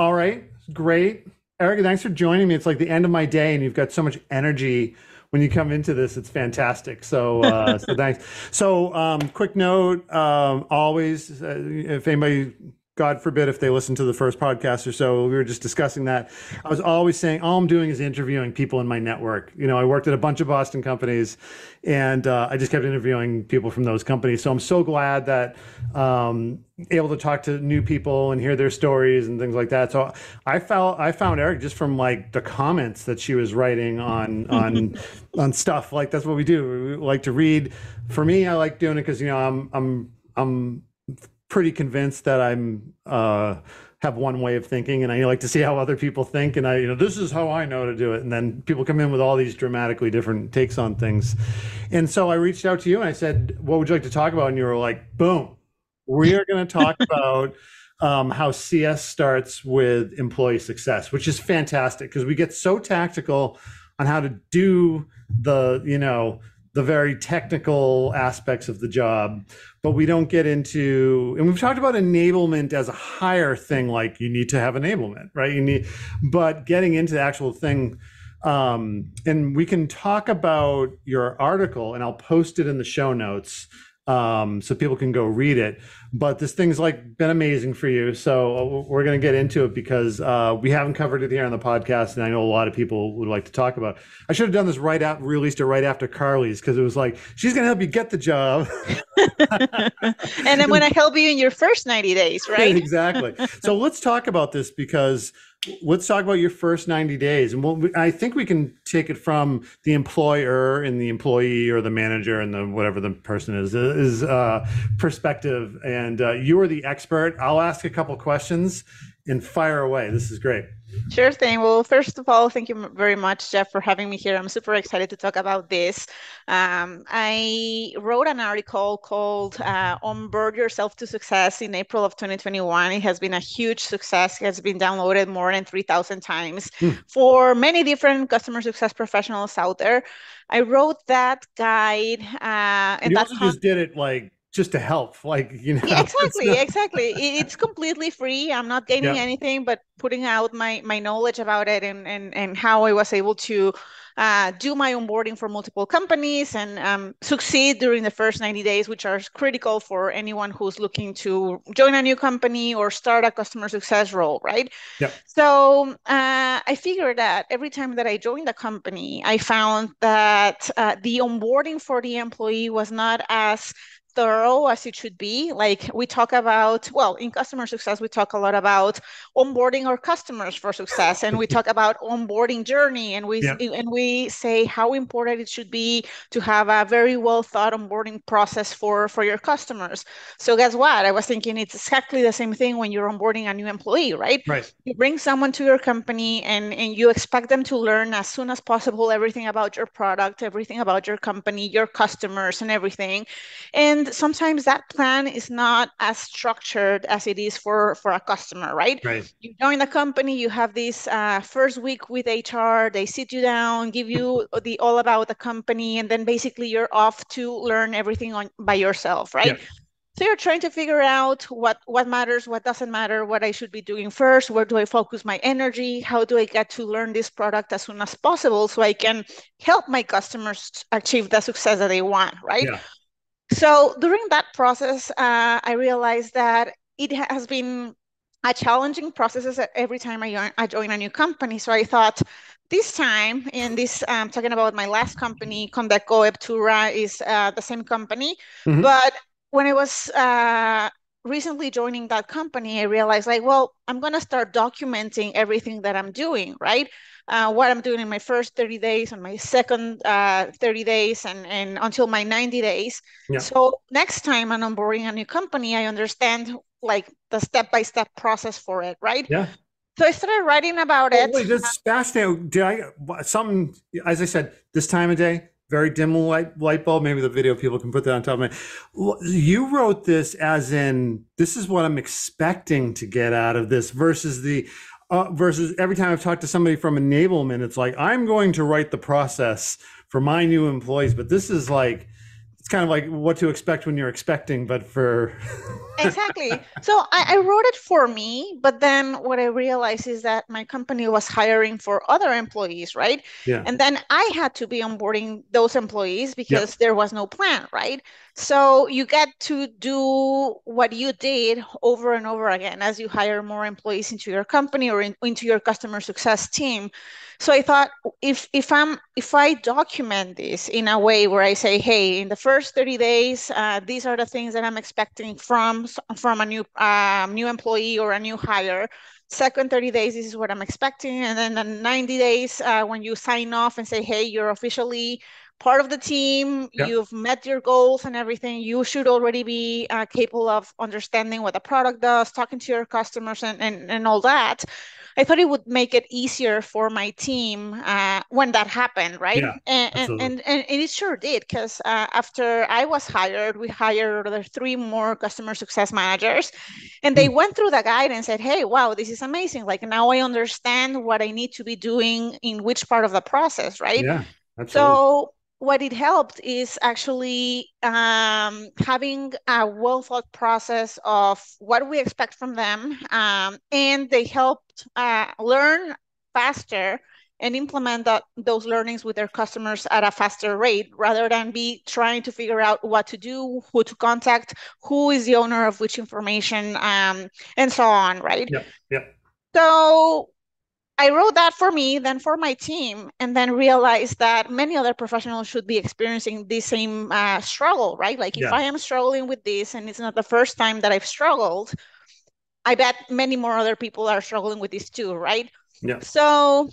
All right, great. Erika, thanks for joining me. It's like the end of my day, and you've got so much energy when you come into this. It's fantastic. So thanks. Quick note, always, if anybody, God forbid, if they listen to the first podcast or so, we were just discussing that. I was always saying, all I'm doing is interviewing people in my network. You know, I worked at a bunch of Boston companies, and I just kept interviewing people from those companies. So I'm so glad that able to talk to new people and hear their stories and things like that. So I found Eric just from like the comments that she was writing on stuff. Like that's what we do. We like to read. For me, I like doing it because I'm pretty convinced that I'm have one way of thinking, and I like to see how other people think, and this is how I know to do it. And then people come in with all these dramatically different takes on things. And so I reached out to you and I said, what would you like to talk about? And you were like, boom, we are going to talk about how CS starts with employee success, which is fantastic because we get so tactical on how to do the very technical aspects of the job, but we don't get into, and we've talked about enablement as a higher thing, like you need to have enablement, right? But getting into the actual thing, and we can talk about your article, and I'll post it in the show notes so people can go read it. But this thing's like been amazing for you. So we're going to get into it because we haven't covered it here on the podcast. And I know a lot of people would like to talk about it. I should have done this released it right after Carly's, because it was like, she's going to help you get the job. And I'm going to help you in your first 90 days, right? Exactly. So let's talk about this, because let's talk about your first 90 days. And I think we can take it from the employer and the employee, or the manager and the whatever the person is perspective. And you are the expert. I'll ask a couple questions and fire away. This is great. Sure thing. Well, first of all, thank you very much, Jeff, for having me here. I'm super excited to talk about this. I wrote an article called Onboard Yourself to Success in April of 2021. It has been a huge success. It has been downloaded more than 3,000 times for many different customer success professionals out there. I wrote that guide. And you also just did it like just to help, Yeah, exactly. It's completely free. I'm not gaining anything, but putting out my knowledge about it, and how I was able to do my onboarding for multiple companies and succeed during the first 90 days, which are critical for anyone who's looking to join a new company or start a customer success role, right? Yep. So I figured that every time that I joined a company, I found that the onboarding for the employee was not as thorough as it should be. Like we talk about, well, in customer success, we talk a lot about onboarding our customers for success, and we talk about onboarding journey, and we say how important it should be to have a very well thought onboarding process for your customers. So guess what? I was thinking it's exactly the same thing when you're onboarding a new employee, right? Right. You bring someone to your company, and you expect them to learn as soon as possible everything about your product, everything about your company, your customers, and everything. And sometimes that plan is not as structured as it is for a customer, right? Right. You join the company, you have this first week with HR, they sit you down, give you the all about the company, and then basically you're off to learn everything by yourself, right? Yeah. So you're trying to figure out what matters, what doesn't matter, what I should be doing first, where do I focus my energy, how do I get to learn this product as soon as possible so I can help my customers achieve the success that they want, right? Yeah. So during that process, I realized that it has been a challenging process every time I join a new company. So I thought this time, in this, talking about my last company, Condeco Eptura is the same company. Mm-hmm. But when I was recently joining that company, I realized like, well, I'm going to start documenting everything that I'm doing, right? What I'm doing in my first 30 days, on my second 30 days, and until my 90 days. Yeah. So next time I'm onboarding a new company, I understand like the step-by-step process for it, right? Yeah. So I started writing about it. Wait, this is fascinating. Something, as I said, this time of day, very dim light bulb. Maybe the video people can put that on top of me. You wrote this as in, this is what I'm expecting to get out of this, versus every time I've talked to somebody from enablement, it's like, I'm going to write the process for my new employees. But this is like, it's kind of like what to expect when you're expecting, but for Exactly. So I wrote it for me, but then what I realized is that my company was hiring for other employees, right? yeah, And then I had to be onboarding those employees yep, because there was no plan, right? So you get to do what you did over and over again as you hire more employees into your company or into your customer success team. So I thought if I document this in a way where I say, hey, in the first 30 days, these are the things that I'm expecting from a new employee or a new hire. Second 30 days, this is what I'm expecting, and then the 90 days, when you sign off and say, hey, you're officially part of the team, yep, you've met your goals and everything, you should already be capable of understanding what the product does, talking to your customers, and all that. I thought it would make it easier for my team when that happened, right? yeah, absolutely. And it sure did, because after I was hired, we hired other three more customer success managers, and they Hmm. went through the guide and said, "Hey, wow, this is amazing! Like now I understand what I need to be doing in which part of the process, right?" Yeah, absolutely. So what it helped is actually having a well thought process of what we expect from them, and they helped learn faster and implement those learnings with their customers at a faster rate rather than be trying to figure out what to do, who to contact, who is the owner of which information, and so on, right? Yep, yep, So I wrote that for me, then for my team, and then realized that many other professionals should be experiencing the same struggle, right? Like if yeah, I am struggling with this and it's not the first time that I've struggled, I bet many more other people are struggling with this too, right? yep, So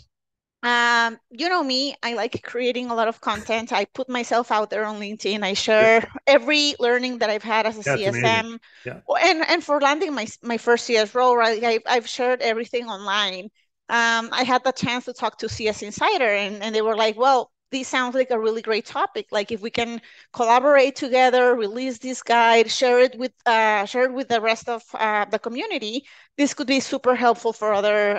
you know me, I like creating a lot of content. I put myself out there on LinkedIn. I yep. share every learning that I've had as a That's amazing. CSM. Yeah. And for landing my first CS role, right, I've shared everything online. I had the chance to talk to CS Insider, and they were like, well, this sounds like a really great topic. Like if we can collaborate together, release this guide, share it with the rest of the community, this could be super helpful for other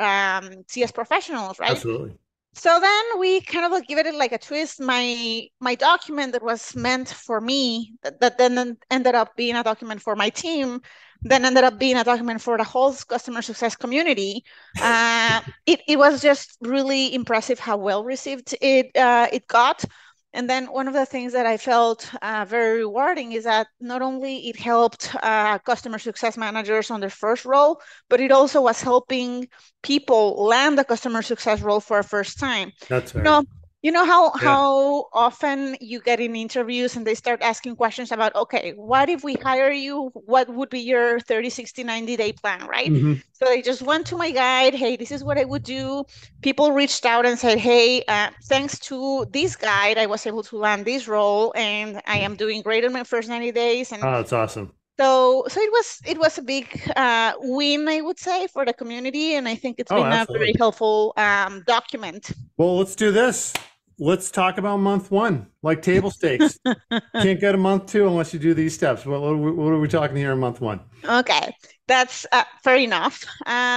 CS professionals, right? Absolutely. So then we kind of like give it like a twist. My document that was meant for me, that then ended up being a document for my team, then ended up being a document for the whole customer success community. It was just really impressive how well received it got. And then one of the things that I felt very rewarding is that not only it helped customer success managers on their first role, but it also was helping people land the customer success role for a first time. That's You very know, good. you know how Yeah. often you get in interviews and they start asking questions about, okay, what if we hire you? What would be your 30, 60, 90-day plan, right? Hmm. So they just went to my guide. Hey, this is what I would do. People reached out and said, hey, thanks to this guide, I was able to land this role and I am doing great in my first 90 days. And Oh, that's awesome. so it was a big win, I would say, for the community, and I think it's Oh, been a very absolutely. helpful document. Well, let's do this. Let's talk about month one, like table stakes. Can't get a month two unless you do these steps. What are we talking here in month one? Okay, that's fair enough.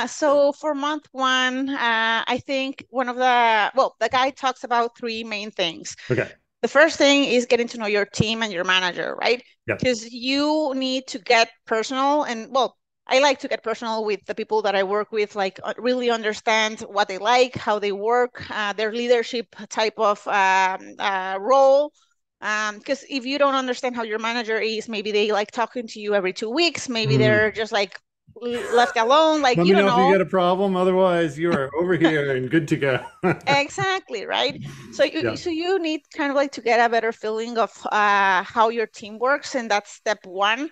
So for month one, I think the guide talks about three main things. Okay. The first thing is getting to know your team and your manager, right? Yep. Because you need to get personal and, well, I like to get personal with the people that I work with, like really understand what they like, how they work, their leadership type of role. Because if you don't understand how your manager is, maybe they like talking to you every 2 weeks, maybe Mm. they're just like left alone, like Let you me don't know if you know. get a problem. Otherwise, you are over here and good to go. Exactly, right? So you Yeah. so you need kind of like to get a better feeling of how your team works, and that's step one.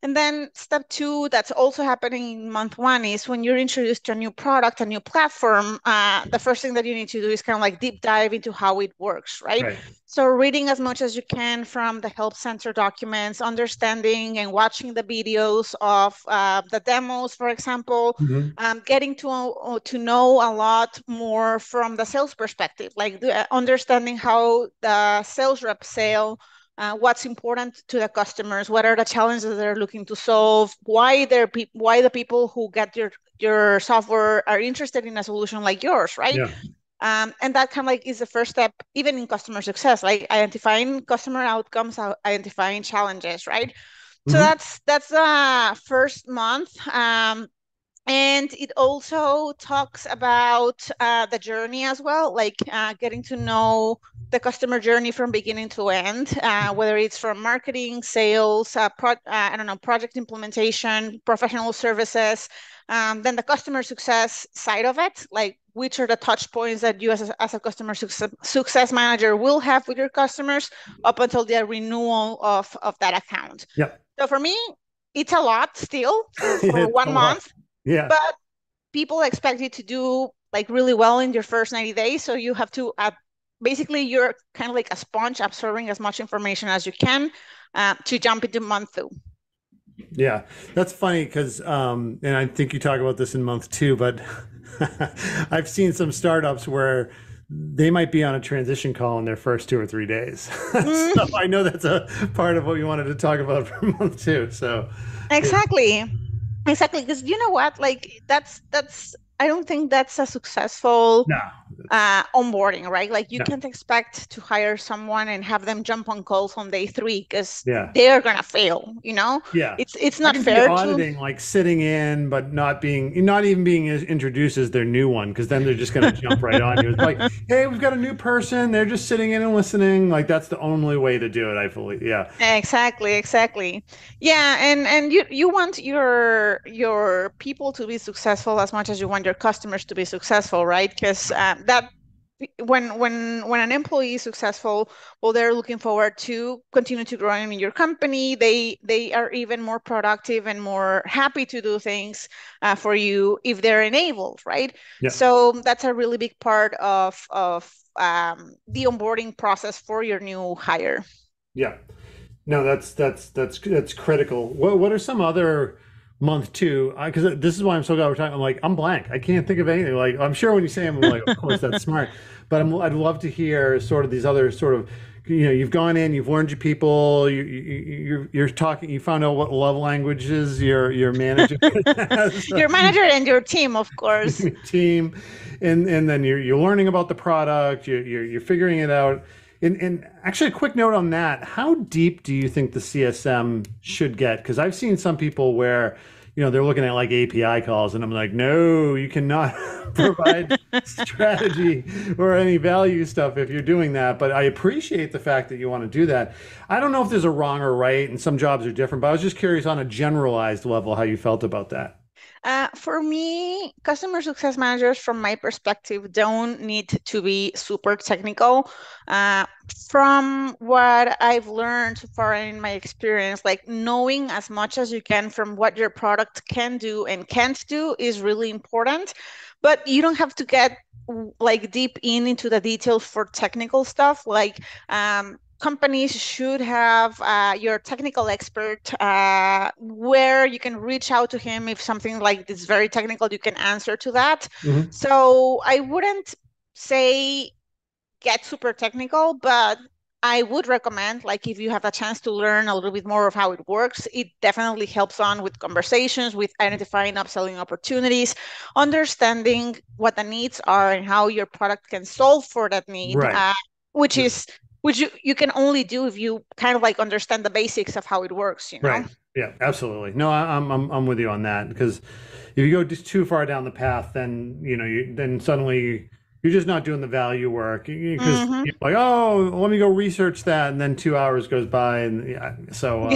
And then step two, that's also happening in month one, is when you're introduced to a new product, a new platform, the first thing that you need to do is kind of like deep dive into how it works, right? Right. So reading as much as you can from the help center documents, understanding and watching the videos of the demos, for example, Hmm. getting to know a lot more from the sales perspective, like understanding how the sales reps sell, what's important to the customers, what are the challenges they're looking to solve, why the people who get your software are interested in a solution like yours, right? Yeah. And that kind of like is the first step, even in customer success, like identifying customer outcomes, identifying challenges, right? So Hmm. that's the first month. And it also talks about the journey as well, like getting to know the customer journey from beginning to end, whether it's from marketing, sales, I don't know, project implementation, professional services, then the customer success side of it, like which are the touch points that you as a customer success manager will have with your customers up until the renewal of that account. Yeah. So for me, it's a lot still for It's a one lot. month, Yeah. but people expect you to do like really well in your first 90 days. So you have to basically you're kind of like a sponge absorbing as much information as you can to jump into month two. Yeah, that's funny because, and I think you talk about this in month two, but I've seen some startups where they might be on a transition call in their first 2 or 3 days. So Mm, I know that's a part of what you wanted to talk about for month two. So, yeah. exactly. Exactly. Because you know what? Like I don't think that's a successful No, it's onboarding, right? Like you no, can't expect to hire someone and have them jump on calls on day three because yeah. they're gonna fail, you know? Yeah. It's I not can see fair to auditing like sitting in, but not even being introduced as their new one, because then they're just going to jump right on you. It's like, hey, we've got a new person. They're just sitting in and listening. Like that's the only way to do it, I believe. Yeah. Exactly, exactly. Yeah, and you want your people to be successful as much as you want your customers to be successful, right? Because that when an employee is successful, well, they're looking forward to continue to growing in your company. They are even more productive and more happy to do things for you if they're enabled, right? Yeah. So that's a really big part of the onboarding process for your new hire. Yeah. No, that's critical. What are some other month two? Because this is why I'm so glad we're talking. I'm like, I'm blank. I can't think of anything. Like, I'm sure when you say them, I'm like, of course that's smart. But I'd love to hear sort of these other sort of, you've gone in, you've learned your people, you're talking, you found out what love languages your manager has, Your manager and your team, of course. team, and then you're learning about the product, you're figuring it out. And actually, a quick note on that: how deep do you think the CSM should get? Because I've seen some people where, they're looking at like API calls, and I'm like, no, you cannot provide strategy or any value stuff if you're doing that. But I appreciate the fact that you want to do that. I don't know if there's a wrong or right, and some jobs are different, but I was just curious on a generalized level how you felt about that. For me, customer success managers, from my perspective, don't need to be super technical. Uh, from what I've learned so far in my experience, like knowing as much as you can from what your product can do and can't do is really important. But you don't have to get like deep into the details for technical stuff. Like companies should have your technical expert where you can reach out to him if something like this very technical, you can answer to that. Hmm. So I wouldn't say get super technical, but I would recommend, like, if you have a chance to learn a little bit more of how it works, it definitely helps on with conversations, with identifying upselling opportunities, understanding what the needs are and how your product can solve for that need, Right. which is which you can only do if you kind of like understand the basics of how it works, you know? Right. Yeah, absolutely. No, I'm with you on that because if you go just too far down the path, then then suddenly you're just not doing the value work because Hmm. you're like, oh, let me go research that, and then 2 hours goes by, and yeah, so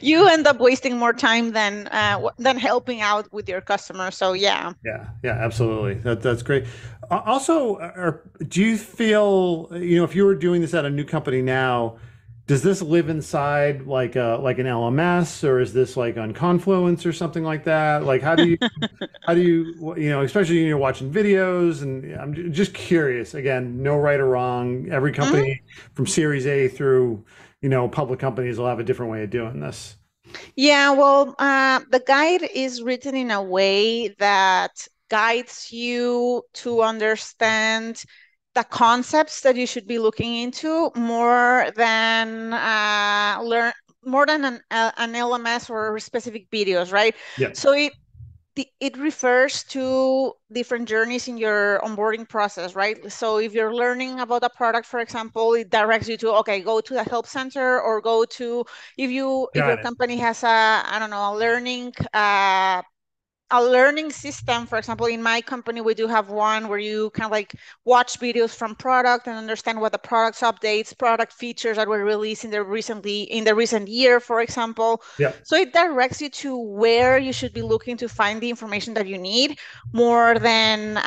You end up wasting more time than helping out with your customer. So yeah. yeah, yeah, absolutely. That's great. Also, do you feel, if you were doing this at a new company now, does this live inside like an LMS, or is this like on Confluence or something like that? Like, how do you, especially when you're watching videos, and I'm just curious. Again, no right or wrong. Every Mhm. company from Series A through, public companies will have a different way of doing this. Yeah, well, the guide is written in a way that guides you to understand the concepts that you should be looking into more than an LMS or specific videos, right? Yeah. So it refers to different journeys in your onboarding process, right? So if you're learning about a product, for example, it directs you to, okay, go to the help center, or go to, if your Got it. company has a, I don't know, a learning system. For example, in my company, we do have one where you kind of like watch videos from product and understand what the product's updates, product features that were released in the recent year, for example. Yeah. So it directs you to where you should be looking to find the information that you need, more than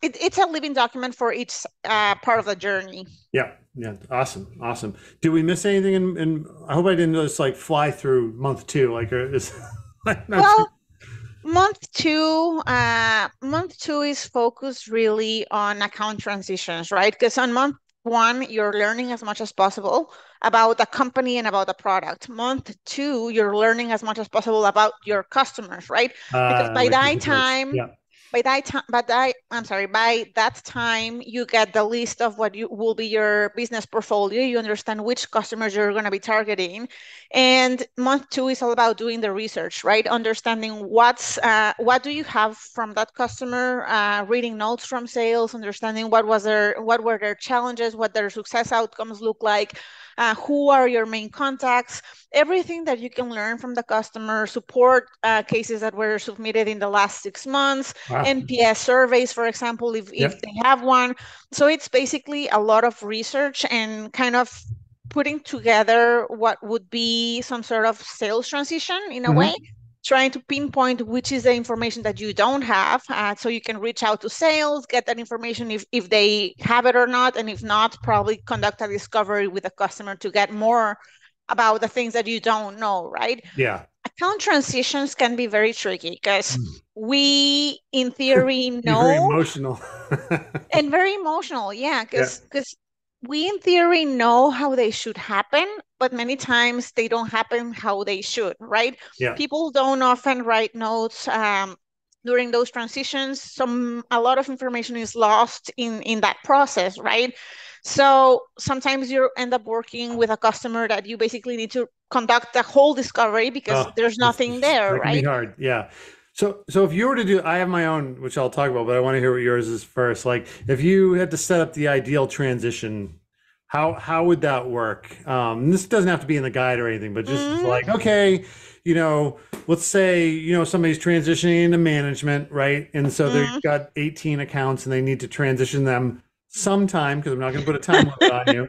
it's a living document for each part of the journey. Yeah. Yeah. Awesome. Awesome. Did we miss anything I hope I didn't just like fly through month two. Like is I'm not sure. Well, month two is focused really on account transitions, right? Because on month one, you're learning as much as possible about the company and about the product. Month two, you're learning as much as possible about your customers, right? Because Like this approach. Yeah. I'm sorry, by that time, you get the list of what you will be your business portfolio. You understand which customers you're going to be targeting. And month two is all about doing the research, right? Understanding what do you have from that customer, reading notes from sales, understanding what were their challenges, what their success outcomes look like, who are your main contacts, everything that you can learn from the customer support, cases that were submitted in the last 6 months, Wow. NPS surveys, for example, if Yep. they have one. So it's basically a lot of research and kind of putting together what would be some sort of sales transition in a way, Hmm. trying to pinpoint which is the information that you don't have, so you can reach out to sales, get that information if they have it or not, and if not, probably conduct a discovery with the customer to get more about the things that you don't know, right? Yeah. Account transitions can be very tricky because Mm. we, in theory, Be very know, emotional. and very emotional, yeah, Yeah. because we, in theory, know how they should happen, but many times they don't happen how they should, right? Yeah. People don't often write notes during those transitions. A lot of information is lost in that process, right? So sometimes you end up working with a customer that you basically need to conduct a whole discovery because Oh, there's nothing there, that can be right? hard. Yeah. So if you were to do, I have my own, which I'll talk about, but I want to hear what yours is first. Like if you had to set up the ideal transition, how would that work? And this doesn't have to be in the guide or anything, but just Mm, like, okay, let's say, somebody's transitioning into management, right? And so they've mm. got 18 accounts and they need to transition them sometime because I'm not going to put a time limit on you.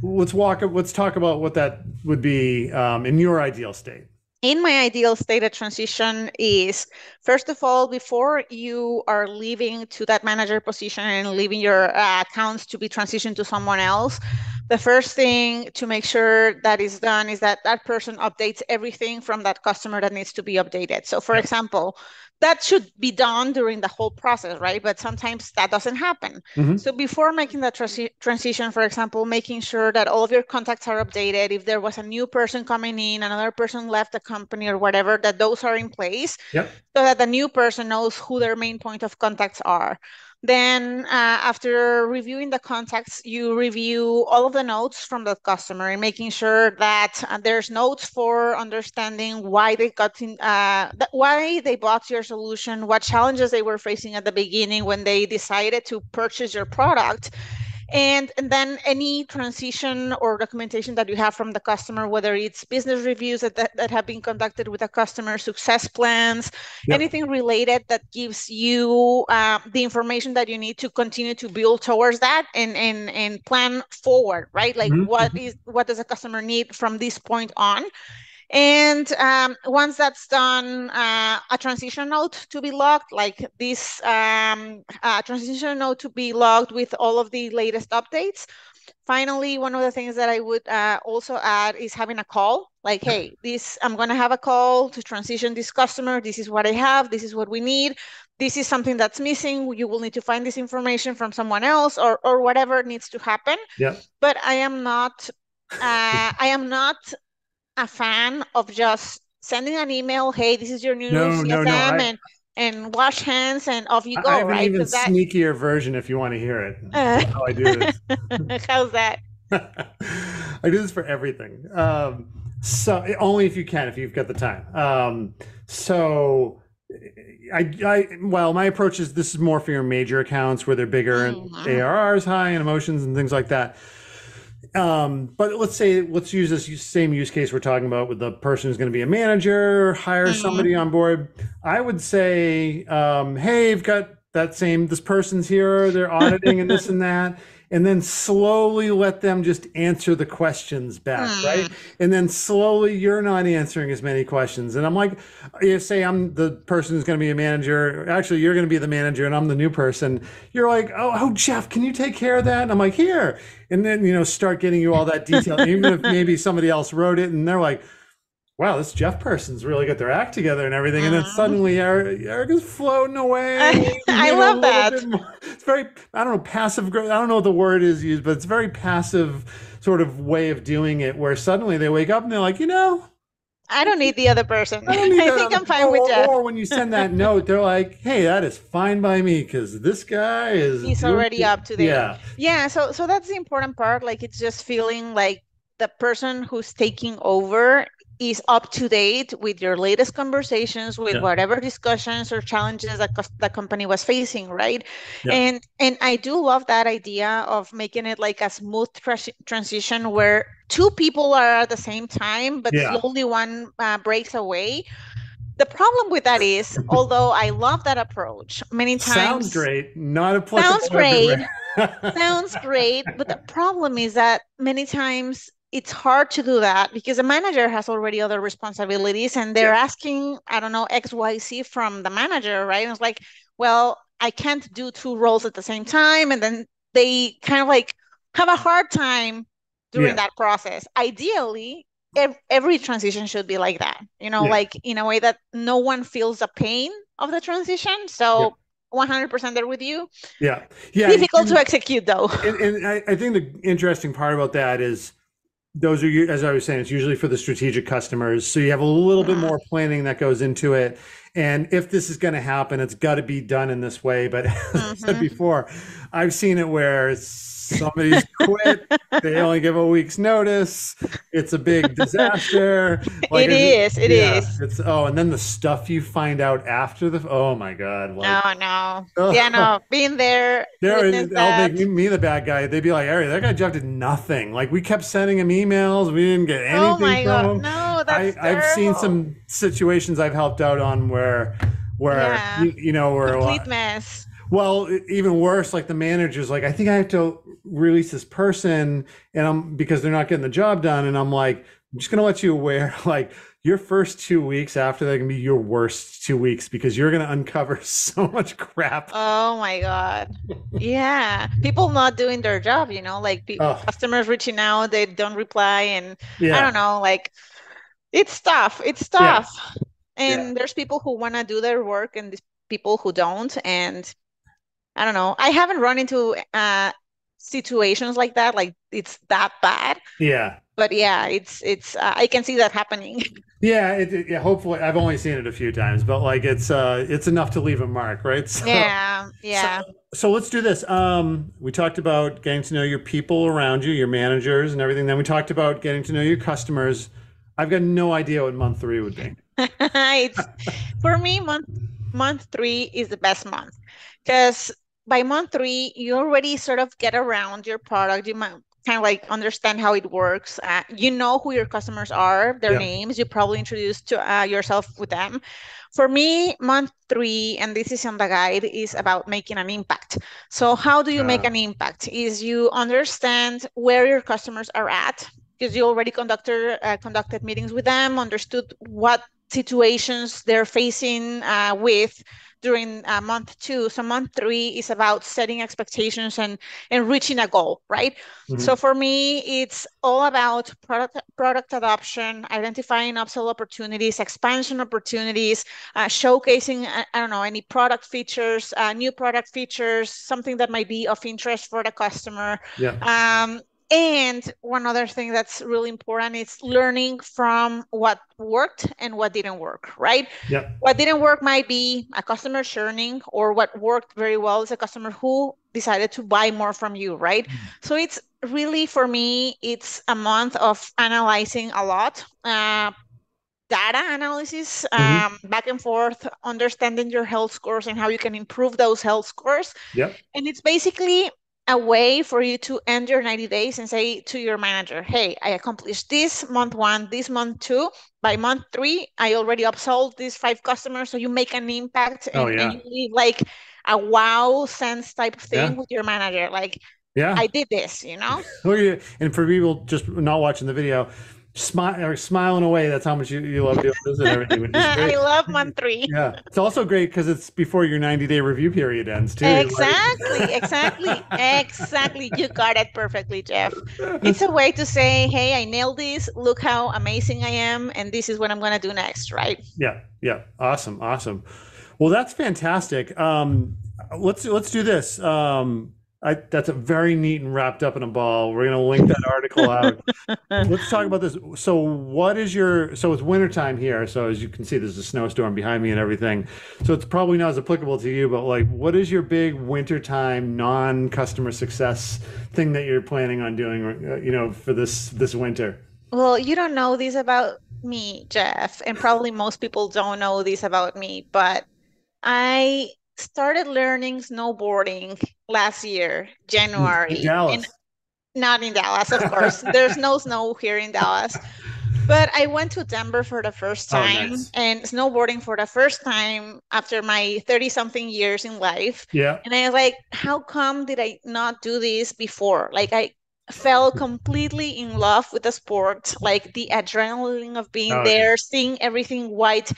Let's talk about what that would be in your ideal state. In my ideal state of transition is, first of all, before you are leaving to that manager position and leaving your accounts to be transitioned to someone else, the first thing to make sure that is done is that that person updates everything from that customer that needs to be updated. So, for Yep. example, that should be done during the whole process, right? But sometimes that doesn't happen. Hmm. So before making that transition, for example, making sure that all of your contacts are updated, if there was a new person coming in, another person left the company or whatever, that those are in place Yep. so that the new person knows who their main point of contacts are. Then, after reviewing the contacts, you review all of the notes from the customer and making sure that there's notes for understanding why why they bought your solution, what challenges they were facing at the beginning when they decided to purchase your product, and then any transition or documentation that you have from the customer, whether it's business reviews that have been conducted with the customer, success plans, Yep. anything related that gives you the information that you need to continue to build towards that and plan forward, right? Like Hmm. what does a customer need from this point on? And once that's done, a transition note to be logged, like this transition note to be logged with all of the latest updates. Finally, one of the things that I would also add is having a call. Like, Yep. hey, I'm going to have a call to transition this customer. This is what I have. This is what we need. This is something that's missing. You will need to find this information from someone else, or whatever needs to happen. Yep. But I am not a fan of just sending an email, hey, this is your new No, no, no. CSM, and wash hands and off you I go, have an right? even Because that, sneakier version if you want to hear it. uh, How I do this. how's that? I do this for everything. So only if you can, if you've got the time. So Well, my approach is this is more for your major accounts where they're bigger and Mhm. ARR is high and emotions and things like that. But let's use this same use case we're talking about with the person who's going to be a manager, hire somebody Mhm. on board. I would say, hey, you've got this person's here, they're auditing and this and that. And then slowly let them just answer the questions back, right? Hmm. And then slowly you're not answering as many questions. And I'm like, you say I'm the person who's going to be a manager. Actually, you're going to be the manager and I'm the new person. You're like, oh, Jeff, can you take care of that? And I'm like, here. And then, start getting you all that detail, even if maybe somebody else wrote it and they're like, wow, this Jeff person's really got their act together and everything. And then Mhm. suddenly Erica's floating away, I a love little that. bit more. It's very, I don't know, passive. I don't know what the word is used, but it's very passive sort of way of doing it where suddenly they wake up and they're like, I don't need the other person. I don't need I that think other, I'm fine with Jeff. or when you send that note, they're like, hey, that is fine by me because this guy is He's doing, already up to date. yeah, Yeah, so that's the important part. Like it's just feeling like the person who's taking over is up to date with your latest conversations, with yeah, whatever discussions or challenges that the company was facing, right? yeah, And I do love that idea of making it like a smooth transition where two people are at the same time, but yeah. slowly one breaks away. The problem with that is, although I love that approach, many Sounds times great, not sounds applicable great, everywhere. sounds great, but the problem is that many times it's hard to do that because the manager has already other responsibilities and they're Yeah, asking, I don't know, XYZ from the manager, right? And it's like, well, I can't do two roles at the same time. And then they kind of like have a hard time during yeah, that process. Ideally, every transition should be like that, yeah, like in a way that no one feels the pain of the transition. yeah, So 100% there with you. yeah, yeah. Difficult to execute though. And I think the interesting part about that is those are, as I was saying, it's usually for the strategic customers. So you have a little bit Mm, more planning that goes into it. And if this is going to happen, it's got to be done in this way. But as I said mhm. before, I've seen it where somebody's quit. They only give a week's notice. It's a big disaster. Like, It is, it yeah, is. and then the stuff you find out after oh my God. Like, No, no. Yeah, oh, no. Being there, witness they'll make that. me the bad guy. They'd be like, Ari, that guy Jeff did nothing. Like we kept sending him emails. We didn't get Oh anything my from God. him. No, that's I've seen terrible. some situations I've helped out on where Yeah. where Complete mess. well, even worse, like the manager's like, I think I have to release this person, and I'm because they're not getting the job done, and I'm like, I'm just gonna let you aware, like your first 2 weeks after that can be your worst 2 weeks because you're gonna uncover so much crap. Oh my God. Yeah. People not doing their job, like Oh, customers reaching out, they don't reply. And I don't yeah, know, like it's tough. It's yeah, tough. yeah, And there's people who want to do their work and these people who don't. And I don't know. I haven't run into situations like that, like it's that bad. yeah. But yeah, it's I can see that happening. Yeah, yeah, hopefully I've only seen it a few times, but like it's enough to leave a mark, right? Yeah, So yeah. so let's do this. We talked about getting to know your people around you, your managers and everything. Then we talked about getting to know your customers. I've got no idea what month three would be. It's for me, month three is the best month because by month three, you already sort of get around your product. You might kind of like understand how it works. You know who your customers are, their Yeah. names. You probably introduced to yourself with them. For me, month three, and this is on the guide, is about making an impact. So, how do you make Uh, an impact? Is you understand where your customers are at because you already conducted meetings with them, understood what situations they're facing with during month two. So month three is about setting expectations and reaching a goal, right? So mhm. for me, it's all about product adoption, identifying upsell opportunities, expansion opportunities, showcasing I don't know any product features, new product features, something that might be of interest for the customer. Yeah. Um, and one other thing that's really important is learning from what worked and what didn't work, right? Yeah. What didn't work might be a customer churning, or what worked very well is a customer who decided to buy more from you, right? So it's really, for me, it's a month of analyzing a lot, data analysis, Hmm. back and forth, understanding your health scores and how you can improve those health scores. Yep. And it's basically a way for you to end your 90 days and say to your manager, hey, I accomplished this month one, this month two. By month three, I already upsold these five customers. So you make an impact Oh and yeah. you leave like a wow sense type of thing Yeah. with your manager. Like, Yeah. I did this, you know? Look at you. And for people just not watching the video, smile or smiling away. That's how much you love doing this and everything, which is I great. love month three. Yeah. It's also great because it's before your 90-day review period ends too. Exactly, exactly, exactly. You got it perfectly, Jeff. It's a way to say, hey, I nailed this. Look how amazing I am, and this is what I'm going to do next, right? Yeah. Yeah. Awesome. Awesome. Well, that's fantastic. Let's do this. That's a very neat and wrapped up in a ball. We're gonna link that article out. Let's talk about this. So what is your, so it's wintertime here. So as you can see, there's a snowstorm behind me and everything. So it's probably not as applicable to you, but like, what is your big wintertime non-customer success thing that you're planning on doing, for this winter? Well, you don't know this about me, Jeff, and probably most people don't know this about me, but I started learning snowboarding last year, In January, and Dallas. not in Dallas, of course. There's no snow here in Dallas. But I went to Denver for the first Oh, time nice. and snowboarding for the first time after my 30 something years in life. Yeah. And I was like, how come did I not do this before? Like, I fell completely in love with the sport, like the adrenaline of being Oh, yeah. there, seeing everything white.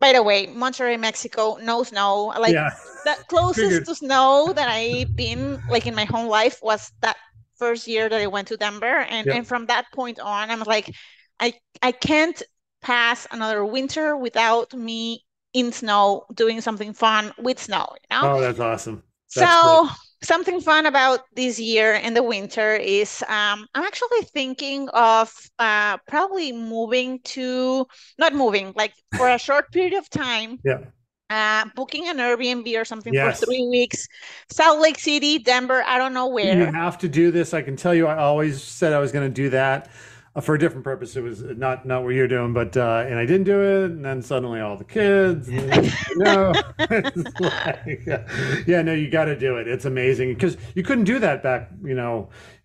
By the way, Monterrey, Mexico, no snow. Like, Yeah. the closest Figured. to snow that I've been like in my whole life was that first year that I went to Denver. And Yep. from that point on, I'm like, I I can't pass another winter without me in snow doing something fun with snow, you know? Oh, that's awesome. That's great. So something fun about this year in the winter is I'm actually thinking of probably moving to, not moving, like for a short period of time, Yeah. booking an Airbnb or something for Yes. 3 weeks, Salt Lake City, Denver, I don't know You where. have to do this. I can tell you, I always said I was going to do that for a different purpose. It was not what you're doing, but and I didn't do it. And then suddenly all the kids, and then, no, it's like, yeah, no, you got to do it. It's amazing because you couldn't do that back,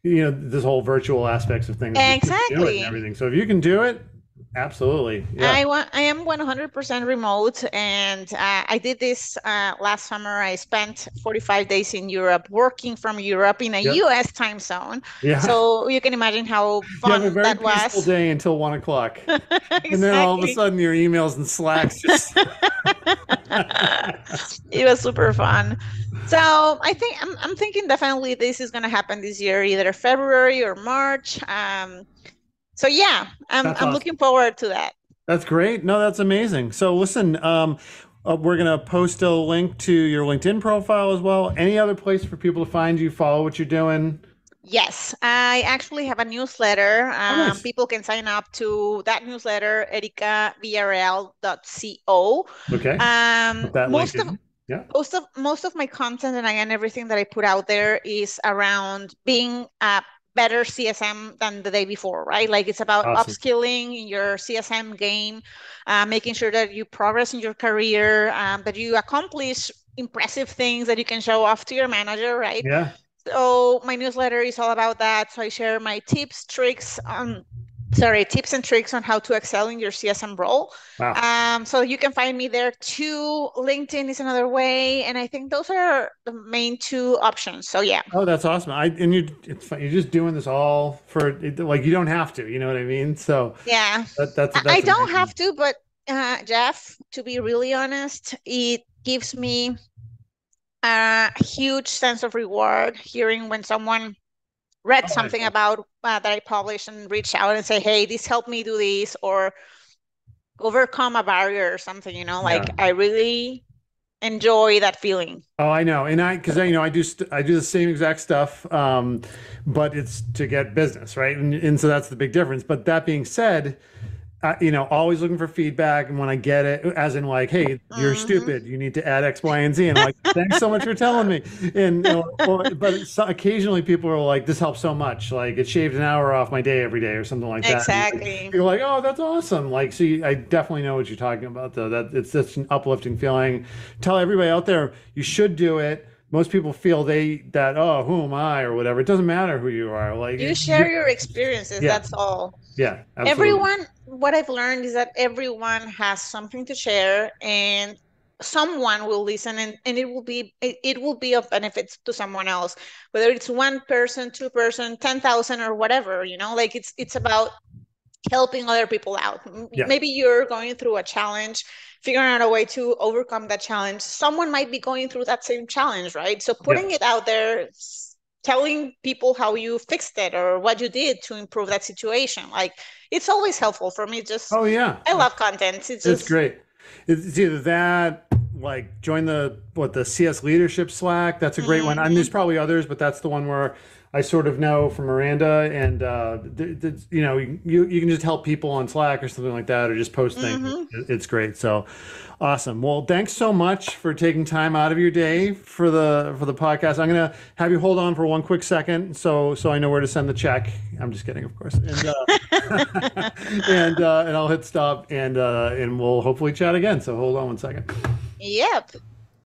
this whole virtual aspects of things. We couldn't do it and Exactly. everything. So if you can do it, absolutely, yeah, I am 100% remote, and I did this last summer. I spent 45 days in Europe, working from Europe in a yep, US time zone. yeah. So you can imagine how You have a fun very that peaceful was. day until 1 o'clock. And then all of a Exactly. sudden your emails and Slacks just It was super fun. So I think I'm thinking definitely this is going to happen this year, either February or March. So yeah, That's I'm awesome. looking forward to that. That's great. No, that's amazing. So listen, we're gonna post a link to your LinkedIn profile as well. Any other place for people to find you, follow what you're doing? Yes, I actually have a newsletter. Oh, nice. People can sign up to that newsletter, ericavillarreal.co. Okay. Put that link Most of in. Yeah. most of my content and everything that I put out there is around being a better CSM than the day before, right? Like it's about Awesome. upskilling in your CSM game, making sure that you progress in your career, that you accomplish impressive things that you can show off to your manager, right? Yeah. So my newsletter is all about that. So I share my tips and tricks on how to excel in your CSM role. Wow. So you can find me there too. LinkedIn is another way, and I think those are the main two options. So yeah, Oh, that's awesome. It's fun. You're just doing this all for like you don't have to. You know what I mean? So yeah, I that's don't amazing. have to, but Jeff, to be really honest, it gives me a huge sense of reward hearing when someone read Oh, I something bet. about that I published and reach out and say, hey, this helped me do this or overcome a barrier or something, like Yeah. I really enjoy that feeling. Oh, I know, and because I do the same exact stuff, but it's to get business, right? And so that's the big difference. But that being said, always looking for feedback. And when I get it, as in like, hey, you're Hmm. stupid, you need to add X, Y, and Z. And I'm like, thanks so much for telling me. And but occasionally people are like, this helps so much. Like it shaved an hour off my day every day or something like that. And like, Exactly. you're like, oh, that's awesome. Like, so I definitely know what you're talking about, though. That it's such an uplifting feeling. Tell everybody out there, you should do it. Most people feel oh, who am I or whatever. It doesn't matter who you are. Like, You share your experiences, yeah, that's all. yeah, absolutely. Everyone, what I've learned is that everyone has something to share, and someone will listen, and it will be of benefit to someone else, whether it's one person, two-person, 10,000 or whatever, like it's about helping other people out. Yeah, Maybe you're going through a challenge, figuring out a way to overcome that challenge. Someone might be going through that same challenge, right? So yeah. putting it out there, telling people how you fixed it or what you did to improve that situation, like it's always helpful for me. Just Oh yeah. I love content. It's It's just great. It's either that, like join the CS leadership Slack. That's a great one. And there's mhm, probably others, but that's the one where I sort of know from Miranda. And you can just help people on Slack or something like that, or just post things. mhm. It's great. So awesome. Well, thanks so much for taking time out of your day for the podcast. I'm gonna have you hold on for one quick second, so I know where to send the check. I'm just kidding, of course. And I'll hit stop and we'll hopefully chat again. So hold on one second. Yep.